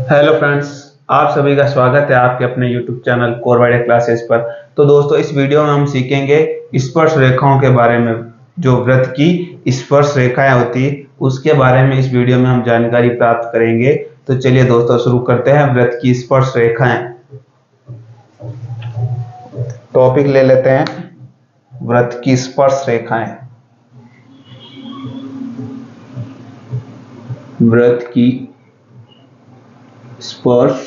Hello friends, आप सभी का स्वागत है आपके अपने YouTube चैनल कोरवाइडा क्लासेस पर। तो दोस्तों, इस वीडियो में हम सीखेंगे स्पर्श रेखाओं के बारे में। जो वृत्त की स्पर्श रेखाएं होती उसके बारे में इस वीडियो में हम जानकारी प्राप्त करेंगे। तो चलिए दोस्तों, शुरू करते हैं। वृत्त की स्पर्श रेखाएं टॉपिक ले लेते हैं। वृत्त की स्पर्श रेखाएं। वृत्त की स्पर्श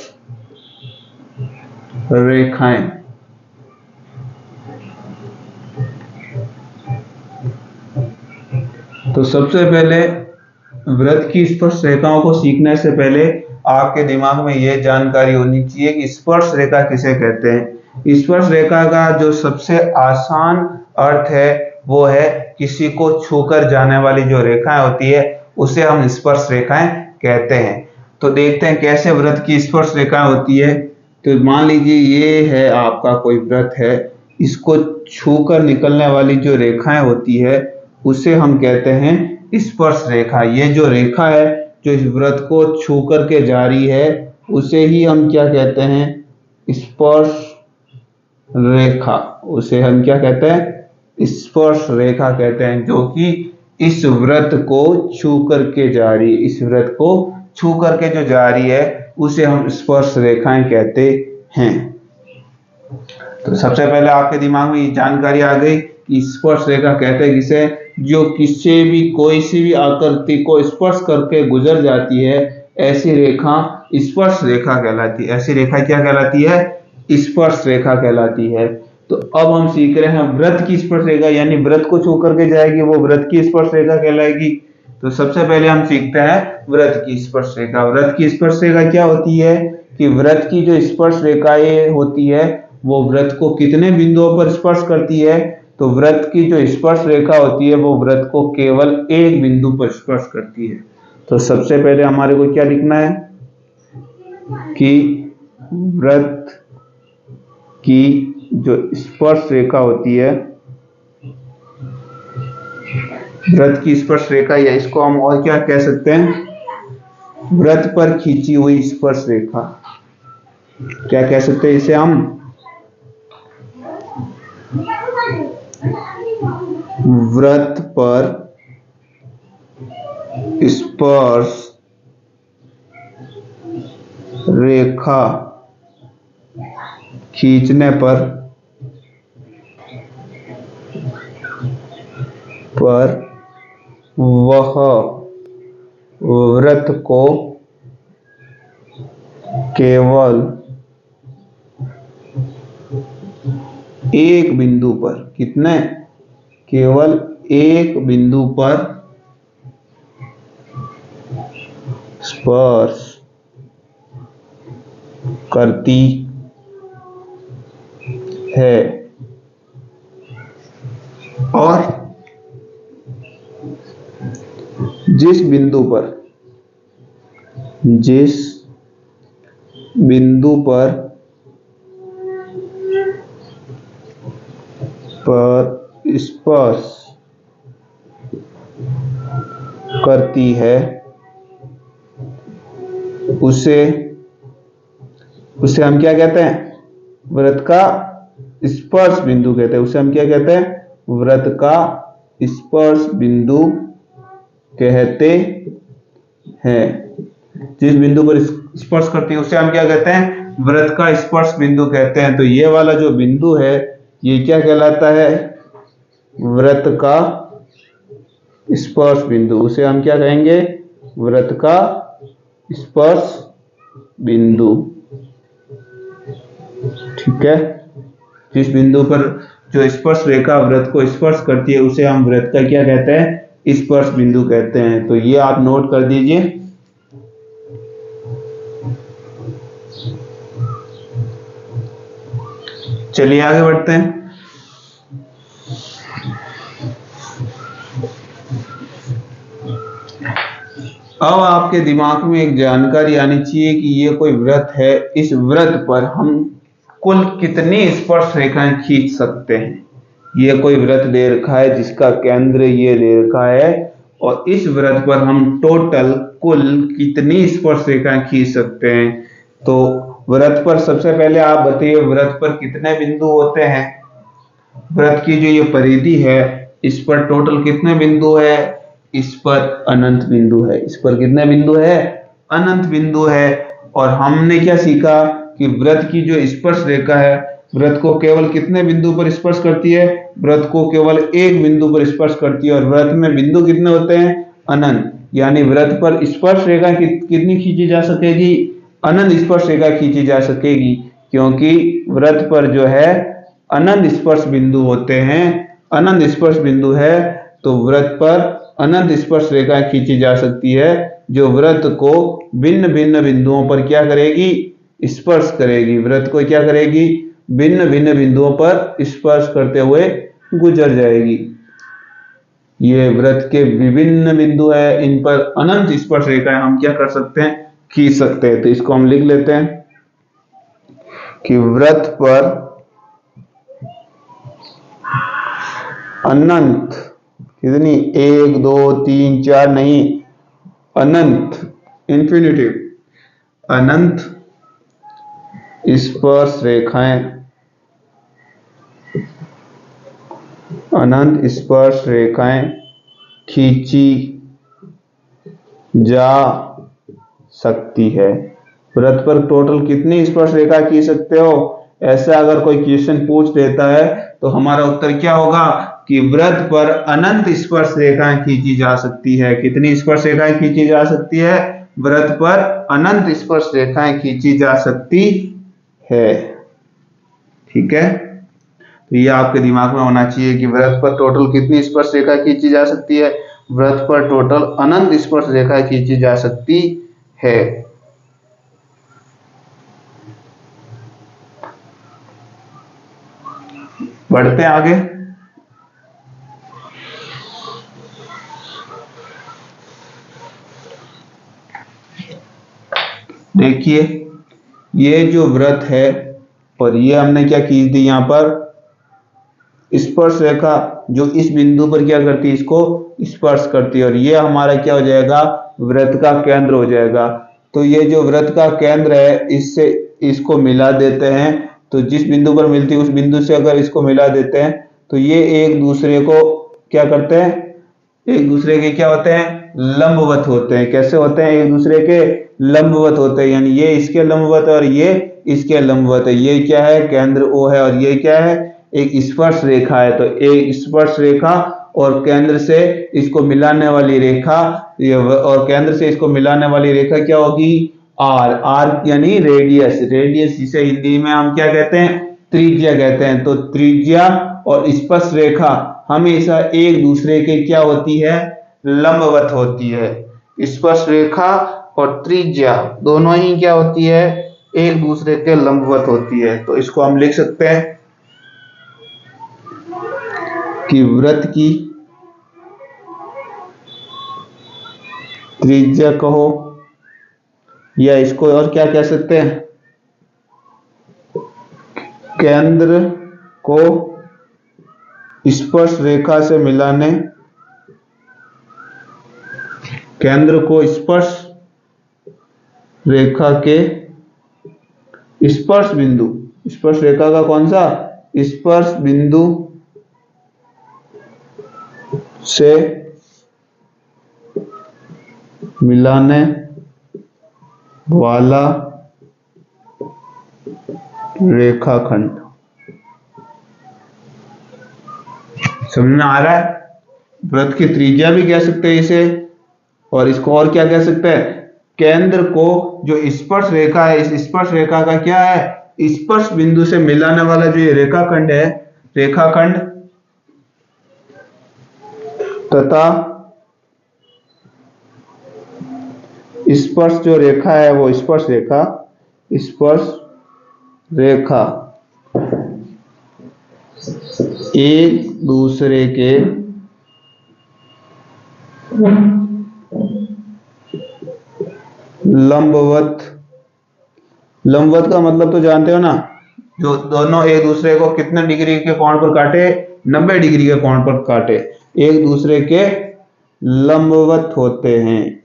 रेखाएं। तो सबसे पहले वृत्त की स्पर्श रेखाओं को सीखने से पहले आपके दिमाग में यह जानकारी होनी चाहिए कि स्पर्श रेखा किसे कहते हैं। स्पर्श रेखा का जो सबसे आसान अर्थ है वो है किसी को छूकर जाने वाली जो रेखाएं होती है उसे हम स्पर्श रेखाएं कहते हैं। तो देखते हैं कैसे वृत्त की स्पर्श रेखाएं होती है। तो मान लीजिए ये है आपका कोई वृत्त है, इसको छूकर निकलने वाली जो रेखाएं होती है उसे हम कहते हैं स्पर्श रेखा। ये जो रेखा है जो इस वृत्त को छू करके जा रही है उसे ही हम क्या कहते हैं? स्पर्श रेखा। उसे हम क्या कहते हैं? स्पर्श रेखा कहते हैं, जो कि इस वृत्त को छू करके जा रही है। इस वृत्त को छू करके जो जा रही है उसे हम स्पर्श रेखाएं कहते हैं। तो सबसे पहले आपके दिमाग में ये जानकारी आ गई कि स्पर्श रेखा कहते हैं किसे? जो किसी भी कोई सी भी आकृति को स्पर्श करके गुजर जाती है, ऐसी रेखा स्पर्श रेखा कहलाती है। ऐसी रेखा क्या कहलाती है? स्पर्श रेखा कहलाती है। तो अब हम सीख रहे हैं वृत्त की स्पर्श रेखा, यानी वृत्त को छू करके जाएगी वो वृत्त की स्पर्श रेखा कहलाएगी। तो सबसे पहले हम सीखते हैं वृत्त की स्पर्श रेखा। वृत्त की स्पर्श रेखा क्या होती है कि वृत्त की जो स्पर्श रेखाएं होती है वो वृत्त को कितने बिंदुओं पर स्पर्श करती है? तो वृत्त की जो स्पर्श रेखा होती है वो वृत्त को केवल एक बिंदु पर स्पर्श करती है। तो सबसे पहले हमारे को क्या लिखना है कि वृत्त की जो स्पर्श रेखा होती है, वृत्त की स्पर्श रेखा, या इसको हम और क्या कह सकते हैं? वृत्त पर खींची हुई स्पर्श रेखा। क्या कह सकते हैं इसे हम? वृत्त पर स्पर्श रेखा खींचने पर वह वृत्त को केवल एक बिंदु पर, कितने? केवल एक बिंदु पर स्पर्श करती है। और जिस बिंदु पर स्पर्श करती है उसे हम क्या कहते हैं? वृत्त का स्पर्श बिंदु कहते हैं। उसे हम क्या कहते हैं? वृत्त का स्पर्श बिंदु कहते हैं। जिस बिंदु पर स्पर्श करती है उसे हम क्या कहते हैं? वृत्त का स्पर्श बिंदु कहते हैं। तो ये वाला जो बिंदु है ये क्या कहलाता है? वृत्त का स्पर्श बिंदु। उसे हम क्या कहेंगे? वृत्त का स्पर्श बिंदु। ठीक है। जिस बिंदु पर जो स्पर्श रेखा वृत्त को स्पर्श करती है उसे हम वृत्त का क्या कहते हैं? स्पर्श बिंदु कहते हैं। तो ये आप नोट कर दीजिए। चलिए आगे बढ़ते हैं। अब आपके दिमाग में एक जानकारी आनी चाहिए कि ये कोई वृत्त है, इस वृत्त पर हम कुल कितनी स्पर्श रेखाएं खींच सकते हैं। ये कोई वृत्त दे रखा है जिसका केंद्र ये दे रखा है और इस वृत्त पर हम टोटल कुल कितनी स्पर्श रेखाएं खींच सकते हैं। तो वृत्त पर सबसे पहले आप बताइए वृत्त पर कितने बिंदु होते हैं। वृत्त की जो ये परिधि है इस पर टोटल कितने बिंदु है, इस पर अनंत बिंदु है। इस पर कितने बिंदु है, अनंत बिंदु है। और हमने क्या सीखा कि वृत्त की जो स्पर्श रेखा है वृत्त को केवल कितने बिंदु पर स्पर्श करती है, वृत्त को केवल एक बिंदु पर स्पर्श करती है। और वृत्त में बिंदु कितने होते हैं, अनंत। यानी वृत्त पर स्पर्श रेखा कितनी खींची जा सकेगी, अनंत स्पर्श रेखा खींची जा सकेगी, क्योंकि वृत्त पर जो है अनंत स्पर्श बिंदु होते हैं। अनंत स्पर्श बिंदु है तो वृत्त पर अनंत स्पर्श रेखा खींची जा सकती है, जो वृत्त को भिन्न भिन्न बिंदुओं पर क्या करेगी, स्पर्श करेगी। वृत्त को क्या करेगी, भिन्न भिन्न बिंदुओं पर स्पर्श करते हुए गुजर जाएगी। ये वृत्त के विभिन्न बिंदु है, इन पर अनंत स्पर्श रेखाएं हम क्या कर सकते हैं, खींच सकते हैं। तो इसको हम लिख लेते हैं कि वृत्त पर अनंत कितनी, 1 2 3 4 नहीं, अनंत, इंफिनिटिव, अनंत स्पर्श रेखाएं, अनंत स्पर्श रेखाएं खींची जा सकती है। वृत्त पर टोटल कितनी स्पर्श रेखा खींच सकते हो, ऐसा अगर कोई क्वेश्चन पूछ देता है तो हमारा उत्तर क्या होगा कि वृत्त पर अनंत स्पर्श रेखाएं खींची जा सकती है। कितनी स्पर्श रेखाएं खींची जा सकती है, वृत्त पर अनंत स्पर्श रेखाएं खींची जा सकती है। ठीक है, तो ये आपके दिमाग में होना चाहिए कि वृत्त पर टोटल कितनी स्पर्श रेखा खींची जा सकती है, वृत्त पर टोटल अनंत स्पर्श रेखा खींची जा सकती है। बढ़ते हैं आगे। देखिए ये जो वृत्त है और ये हमने क्या खींच दी, यहां पर स्पर्श रेखा जो इस बिंदु पर क्या करती है, इसको स्पर्श करती है, और ये हमारा क्या हो जाएगा, वृत्त का केंद्र हो जाएगा। तो ये जो वृत्त का केंद्र है इससे इसको मिला देते हैं, तो जिस बिंदु पर मिलती है उस बिंदु से अगर इसको मिला देते हैं तो ये एक दूसरे को क्या करते हैं, एक दूसरे के क्या होते हैं, लंबवत होते हैं। कैसे होते हैं, एक दूसरे के लंबवत होते हैं, यानी ये इसके लंबवत है और ये इसके लंबवत है। ये क्या है, केंद्र O है, और ये क्या है, एक स्पर्श रेखा है। तो एक स्पर्श रेखा और केंद्र से इसको मिलाने वाली रेखा, और केंद्र से इसको मिलाने वाली रेखा क्या होगी, आर यानी रेडियस। रेडियस जिसे हिंदी में हम क्या कहते हैं, त्रिज्या कहते हैं। तो त्रिज्या और स्पर्श रेखा हमेशा एक दूसरे के क्या होती है, लंबवत होती है। स्पर्श रेखा और त्रिज्या दोनों ही क्या होती है, एक दूसरे के लंबवत होती है। तो इसको हम लिख सकते हैं कि वृत्त की त्रिज्या कहो, या इसको और क्या कह सकते हैं, केंद्र को स्पर्श रेखा से मिलाने, केंद्र को स्पर्श रेखा के स्पर्श बिंदु, स्पर्श रेखा का कौन सा, स्पर्श बिंदु से मिलाने वाला रेखाखंड। समझ में आ रहा है, वृत्त की त्रिज्या भी कह सकते हैं इसे, और इसको और क्या कह सकते हैं, केंद्र को जो स्पर्श रेखा है, इस स्पर्श रेखा का क्या है, स्पर्श बिंदु से मिलाने वाला जो ये रेखाखंड है, रेखाखंड तथा स्पर्श जो रेखा है वो स्पर्श रेखा, स्पर्श रेखा एक दूसरे के लंबवत, लंबवत का मतलब तो जानते हो ना, जो दोनों एक दूसरे को कितने डिग्री के कोण पर काटे, 90 डिग्री के कोण पर काटे, एक दूसरे के लंबवत होते हैं।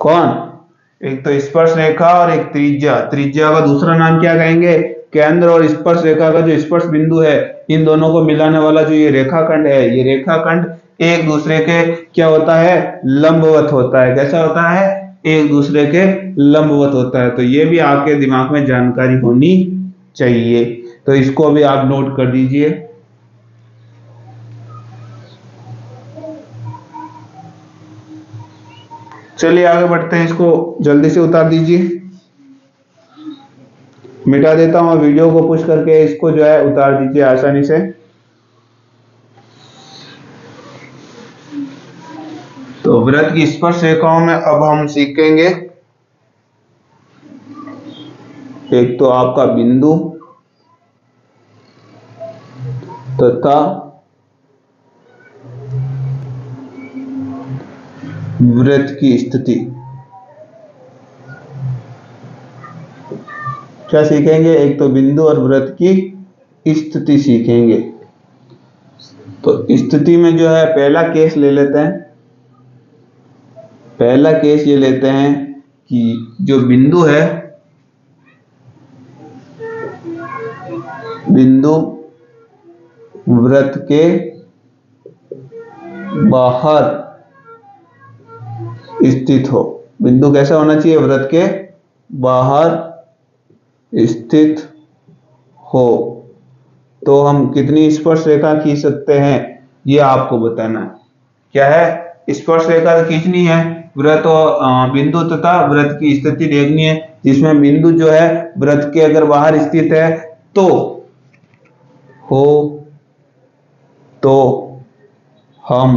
कौन? एक तो स्पर्श रेखा और एक त्रिज्या। त्रिज्या का दूसरा नाम क्या कहेंगे? केंद्र। और स्पर्श रेखा का जो स्पर्श बिंदु है, इन दोनों को मिलाने वाला जो ये रेखाखंड है, ये रेखाखंड एक दूसरे के क्या होता है? लंबवत होता है। कैसा होता है? एक दूसरे के लंबवत होता है। तो ये भी आपके दिमाग में जानकारी होनी चाहिए। तो इसको भी आप नोट कर दीजिए। चलिए आगे बढ़ते हैं। इसको जल्दी से उतार दीजिए। मिटा देता हूं वीडियो को, पुश करके इसको जो है उतार दीजिए आसानी से। तो वृत्त की स्पर्श रेखाओं में अब हम सीखेंगे एक तो आपका बिंदु तथा वृत्त की स्थिति। क्या सीखेंगे? एक तो बिंदु और वृत्त की स्थिति सीखेंगे। तो स्थिति में जो है पहला केस ले लेते हैं। पहला केस ये लेते हैं कि जो बिंदु है, बिंदु वृत्त के बाहर स्थित हो। बिंदु कैसा होना चाहिए? वृत्त के बाहर स्थित हो। तो हम कितनी स्पर्श रेखा खींच सकते हैं, ये आपको बताना है। क्या है? स्पर्श रेखा तो खींचनी है। वृत्त और बिंदु तथा वृत्त की स्थिति देखनी है, जिसमें बिंदु जो है वृत्त के अगर बाहर स्थित है तो हो तो हम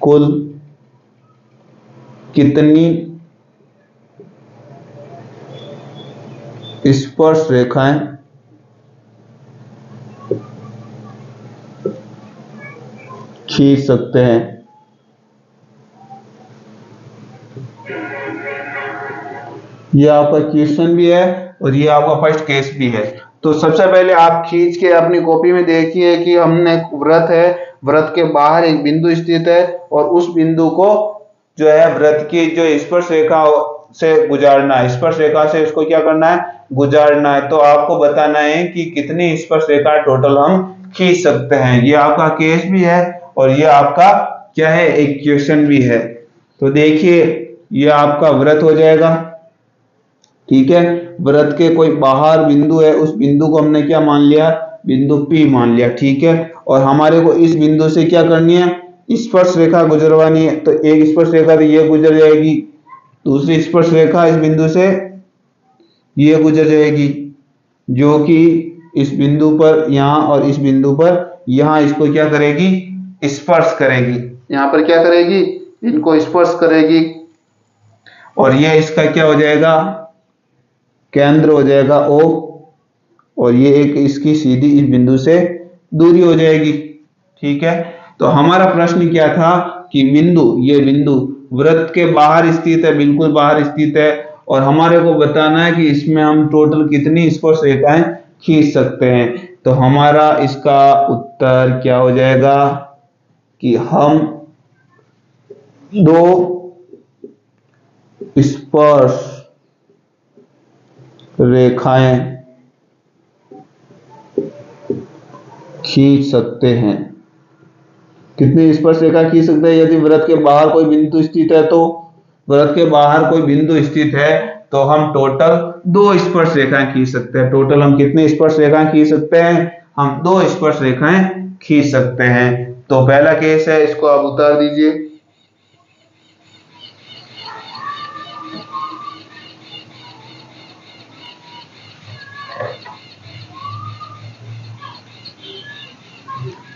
कुल कितनी स्पर्श रेखाएं खींच सकते हैं। ये आपका क्वेश्चन भी है और ये आपका फर्स्ट केस भी है। तो सबसे पहले आप खींच के अपनी कॉपी में देखिए कि हमने वृत्त है, वृत्त के बाहर एक बिंदु स्थित है और उस बिंदु को जो है वृत्त की जो स्पर्श रेखा से गुजारना है। स्पर्श रेखा से इसको क्या करना है? गुजारना है। तो आपको बताना है कि कितनी स्पर्श रेखा टोटल हम खींच सकते हैं। ये आपका केस भी है और ये आपका क्या है? एक क्वेश्चन भी है। तो देखिए, ये आपका वृत्त हो जाएगा। ठीक है, वृत्त के कोई बाहर बिंदु है, उस बिंदु को हमने क्या मान लिया? बिंदु P मान लिया। ठीक है, और हमारे को इस बिंदु से क्या करनी है? स्पर्श रेखा गुजरवानी है। तो एक स्पर्श रेखा तो ये गुजर जाएगी, दूसरी स्पर्श रेखा इस बिंदु से ये गुजर जाएगी, जो कि इस बिंदु पर यहाँ और इस बिंदु पर यहाँ इसको क्या करेगी? स्पर्श करेगी। यहाँ पर क्या करेगी? इनको स्पर्श करेगी। और ये इसका क्या हो जाएगा? केंद्र हो जाएगा O। और ये एक इसकी सीधी इस बिंदु से दूरी हो जाएगी। ठीक है, तो हमारा प्रश्न क्या था कि बिंदु, ये बिंदु वृत्त के बाहर स्थित है, बिल्कुल बाहर स्थित है, और हमारे को बताना है कि इसमें हम टोटल कितनी स्पर्श रेखाएं खींच सकते हैं। तो हमारा इसका उत्तर क्या हो जाएगा कि हम 2 स्पर्श रेखाएं खींच सकते हैं। कितनी स्पर्श रेखा खींच सकते हैं? यदि वृत्त के बाहर कोई बिंदु स्थित है, तो वृत्त के बाहर कोई बिंदु स्थित है तो हम टोटल 2 स्पर्श रेखाएं खींच सकते हैं। टोटल हम कितनी स्पर्श रेखाएं खींच सकते हैं? हम 2 स्पर्श रेखाएं खींच सकते हैं। तो पहला केस है, इसको आप उतार दीजिए।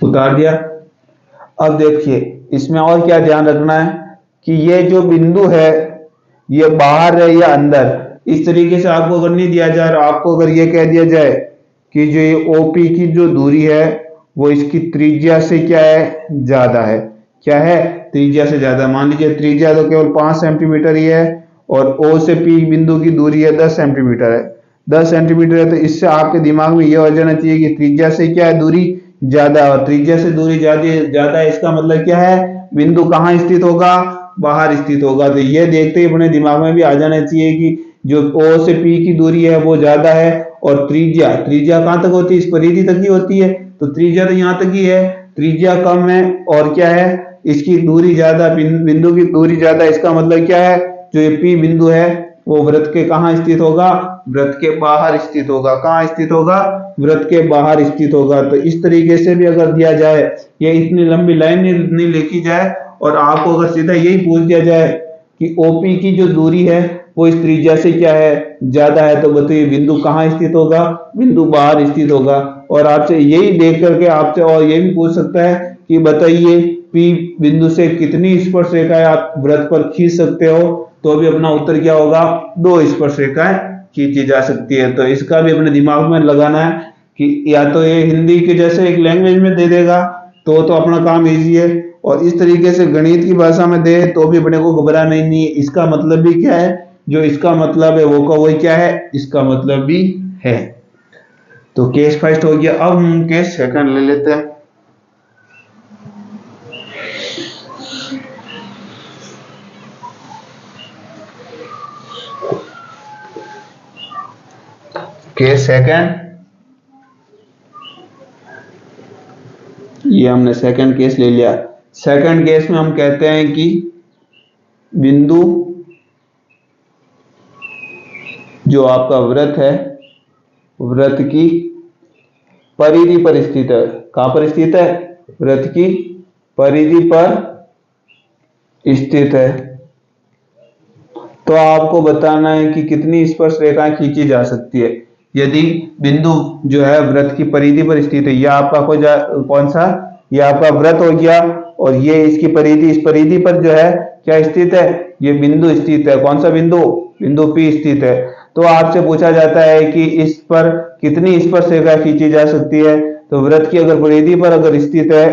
उतार दिया। अब देखिए, इसमें और क्या ध्यान रखना है कि ये जो बिंदु है ये बाहर है या अंदर। इस तरीके से आपको अगर नहीं दिया जाए, आपको अगर ये कह दिया जाए कि जो ये OP की जो दूरी है वो इसकी त्रिज्या से क्या है? ज्यादा है। क्या है? त्रिज्या से ज्यादा। मान लीजिए त्रिज्या तो केवल 5 सेंटीमीटर ही है और O से P बिंदु की दूरी है 10 सेंटीमीटर है। 10 सेंटीमीटर है, तो इससे आपके दिमाग में यह हो जाना चाहिए कि त्रिज्या से क्या है दूरी ज्यादा और त्रिज्या से दूरी ज्यादा है, इसका मतलब क्या है, बिंदु कहाँ स्थित होगा, बाहर स्थित होगा। तो ये देखते ही अपने दिमाग में भी आ जाना चाहिए कि जो O से P की दूरी है वो ज्यादा है, और त्रिज्या त्रिज्या कहाँ तक होती है, इस परिधि तक ही होती है, तो त्रिज्या तो यहाँ तक ही है, त्रिज्या कम है और क्या है, इसकी दूरी ज्यादा, बिंदु की दूरी ज्यादा, इसका मतलब क्या है, जो ये P बिंदु है वो वृत्त के कहाँ स्थित होगा, वृत्त के बाहर स्थित होगा। कहाँ स्थित होगा, वृत्त के बाहर स्थित होगा। तो इस तरीके से भी अगर दिया जाए, ये इतनी लंबी लाइन नहीं लिखी जाए और आपको अगर सीधा यही पूछ दिया जाए कि OP की जो दूरी है वो इस त्रिज्या से क्या है, ज्यादा है, तो बताइए बिंदु कहाँ स्थित होगा, बिंदु बाहर स्थित होगा। और आपसे यही देख करके आपसे और ये भी पूछ सकता है कि बताइए P बिंदु से कितनी स्पर्श रेखाएं आप वृत्त पर खींच सकते हो, तो भी अपना उत्तर क्या होगा, 2 स्पर्श रेखाएं खींची जा सकती है। तो इसका भी अपने दिमाग में लगाना है कि या तो ये हिंदी के जैसे एक लैंग्वेज में दे देगा तो अपना काम इजी है, और इस तरीके से गणित की भाषा में दे तो भी अपने को घबराना नहीं है। इसका मतलब भी क्या है, जो इसका मतलब है वो का वही क्या है, इसका मतलब भी है। तो केस फर्स्ट हो गया। अब हम केस सेकंड ले लेते हैं। केस सेकंड, ये हमने सेकंड केस ले लिया। सेकंड केस में हम कहते हैं कि बिंदु जो आपका वृत्त है, वृत्त की परिधि पर स्थित है। कहां पर स्थित है, वृत्त की परिधि पर स्थित है। तो आपको बताना है कि कितनी स्पर्श रेखाएं खींची जा सकती है। यदि बिंदु जो है वृत्त की परिधि पर स्थित है, यह आपका कौन सा, यह आपका वृत्त हो गया, और ये इसकी परिधि, इस परिधि पर जो है क्या स्थित है, ये बिंदु स्थित है। कौन सा बिंदु, बिंदु P स्थित है। तो आपसे पूछा जाता है कि इस पर कितनी स्पर्श रेखा खींची जा सकती है। तो वृत्त की अगर परिधि पर अगर स्थित है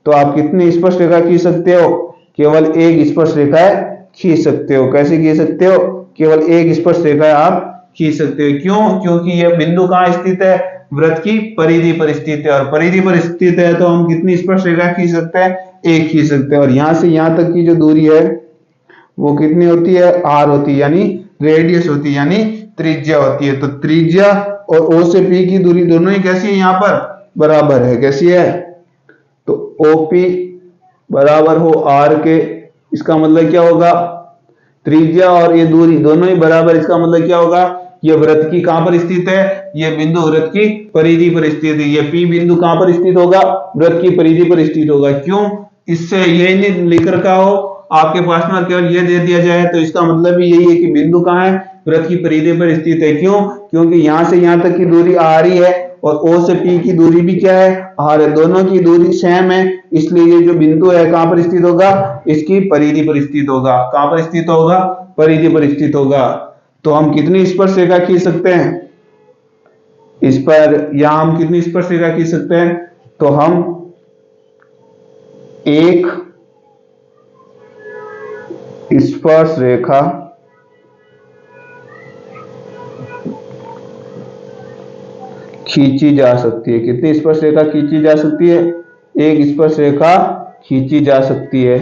तो आप कितनी स्पर्श रेखा खींच सकते हो, केवल एक स्पर्श रेखा खींच सकते हो। कैसे खींच सकते हो, केवल एक स्पर्श रेखा आप खींच सकते हो। क्यों, क्योंकि यह बिंदु कहाँ स्थित है, वृत्त की परिधि पर स्थित है, और परिधि पर स्थित है तो हम कितनी स्पर्श रेखा खींच सकते हैं, एक खींच सकते हैं। और यहां से यहां तक की जो दूरी है वो कितनी होती है, R होती है, यानी रेडियस होती है, यानी त्रिज्या होती है। तो त्रिज्या और O से P की दूरी दोनों ही कैसी है, यहाँ पर बराबर है। कैसी है, तो OP बराबर हो R के, इसका मतलब क्या होगा, त्रिज्या और ये दूरी दोनों ही बराबर, इसका मतलब क्या होगा, ये वृत्त की कहां पर स्थित है, ये बिंदु वृत्त की परिधि पर स्थित है। ये P बिंदु कहां पर स्थित होगा, वृत्त की परिधि पर स्थित होगा। क्यों, इससे ये नहीं लिख रखा हो आपके पास में, केवल ये दे दिया जाए, तो इसका मतलब भी यही है कि बिंदु कहां है, वृत्त की परिधि पर स्थित है। क्यों, क्योंकि यहां से यहां तक की दूरी R ही है, और O से P की दूरी भी क्या है, R है। दोनों की दूरी सेम है, इसलिए ये जो बिंदु है कहां पर स्थित होगा, इसकी परिधि पर स्थित होगा। कहां पर स्थित होगा, परिधि पर स्थित होगा। तो हम कितनी स्पर्श रेखा खींच सकते हैं इस पर, यहां हम कितनी स्पर्श रेखा खींच सकते हैं, तो हम एक स्पर्श रेखा खींची जा सकती है। कितनी स्पर्श रेखा खींची जा सकती है, एक स्पर्श रेखा खींची जा सकती है।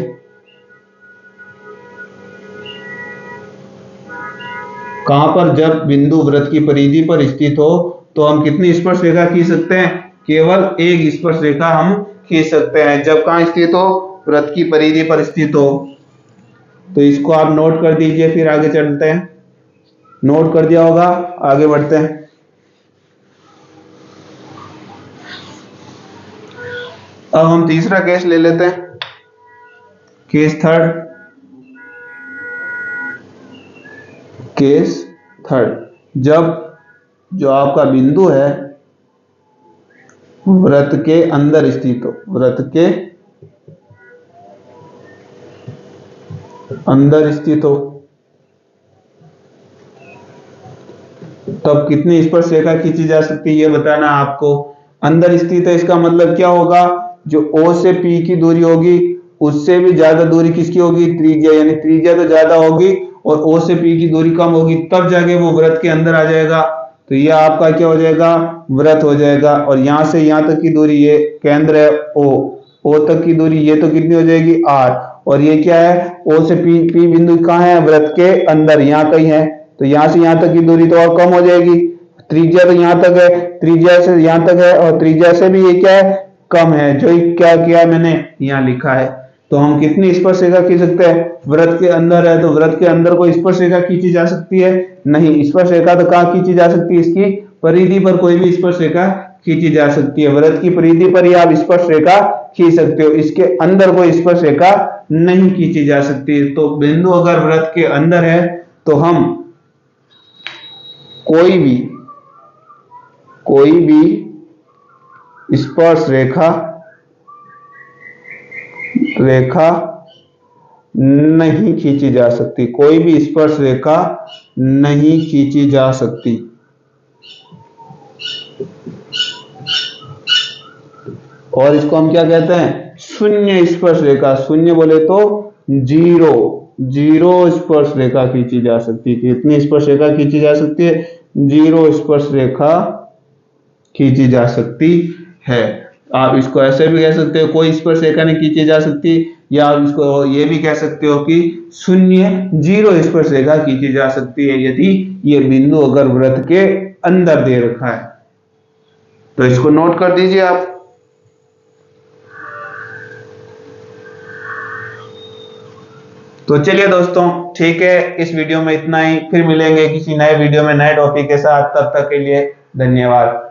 कहां पर, जब बिंदु वृत्त की परिधि पर स्थित हो तो हम कितनी स्पर्श रेखा खींच सकते हैं, केवल एक स्पर्श रेखा हम खींच सकते हैं। जब कहां स्थित हो, वृत्त की परिधि पर स्थित हो। तो इसको आप नोट कर दीजिए, फिर आगे चलते हैं। नोट कर दिया होगा, आगे बढ़ते हैं। अब हम तीसरा केस ले लेते हैं, केस थर्ड। केस थर्ड, जब जो आपका बिंदु है वृत्त के अंदर स्थित हो, वृत्त के अंदर स्थित हो, तब कितनी स्पर्श रेखा खींची जा सकती है, ये बताना आपको। अंदर स्थित है, इसका मतलब क्या होगा, जो O से P की दूरी होगी उससे भी ज्यादा दूरी किसकी होगी, त्रिज्या, यानी त्रिज्या तो ज्यादा होगी और O से P की दूरी कम होगी, तब जाके वो वृत्त के अंदर आ जाएगा। तो ये आपका क्या हो जाएगा, वृत्त हो जाएगा। और यहां से यहां तक की दूरी, ये केंद्र है ओ तक की दूरी, ये तो कितनी हो जाएगी r। और ये क्या है, ओ से पी बिंदु कहाँ है, वृत्त के अंदर यहाँ कहीं है। तो यहां से यहां तक की दूरी तो और कम हो जाएगी, त्रिज्या तो यहां तक है, त्रिज्या से यहां तक है, और त्रिज्या से भी ये क्या है, कम है। जो क्या किया मैंने यहाँ लिखा है। तो हम कितनी स्पर्श रेखा खींच सकते हैं, वृत्त के अंदर है तो वृत्त के अंदर कोई स्पर्श रेखा खींची जा सकती है नहीं। स्पर्श रेखा तो कहाँ खींची जा सकती है, इसकी परिधि पर कोई भी स्पर्श रेखा खींची जा सकती है। वृत्त की परिधि पर ही आप स्पर्श रेखा खींच सकते हो, इसके अंदर कोई स्पर्श रेखा नहीं खींची जा सकती। तो बिंदु अगर वृत्त के अंदर है तो हम कोई भी स्पर्श रेखा नहीं खींची जा सकती, कोई भी स्पर्श रेखा नहीं खींची जा सकती। और इसको हम क्या कहते हैं, शून्य स्पर्श रेखा। शून्य बोले तो जीरो स्पर्श रेखा खींची जा सकती है। कितनी स्पर्श रेखा खींची जा सकती है, 0 स्पर्श रेखा खींची जा सकती है। आप इसको ऐसे भी कह सकते हो, कोई स्पर्श रेखा नहीं खींची जा सकती, या आप इसको ये भी कह सकते हो कि 0 स्पर्श रेखा खींची जा सकती है, यदि ये बिंदु अगर वृत्त के अंदर दे रखा है। तो इसको नोट कर दीजिए आप। तो चलिए दोस्तों, ठीक है, इस वीडियो में इतना ही। फिर मिलेंगे किसी नए वीडियो में नए टॉपिक के साथ। तब तक के लिए धन्यवाद।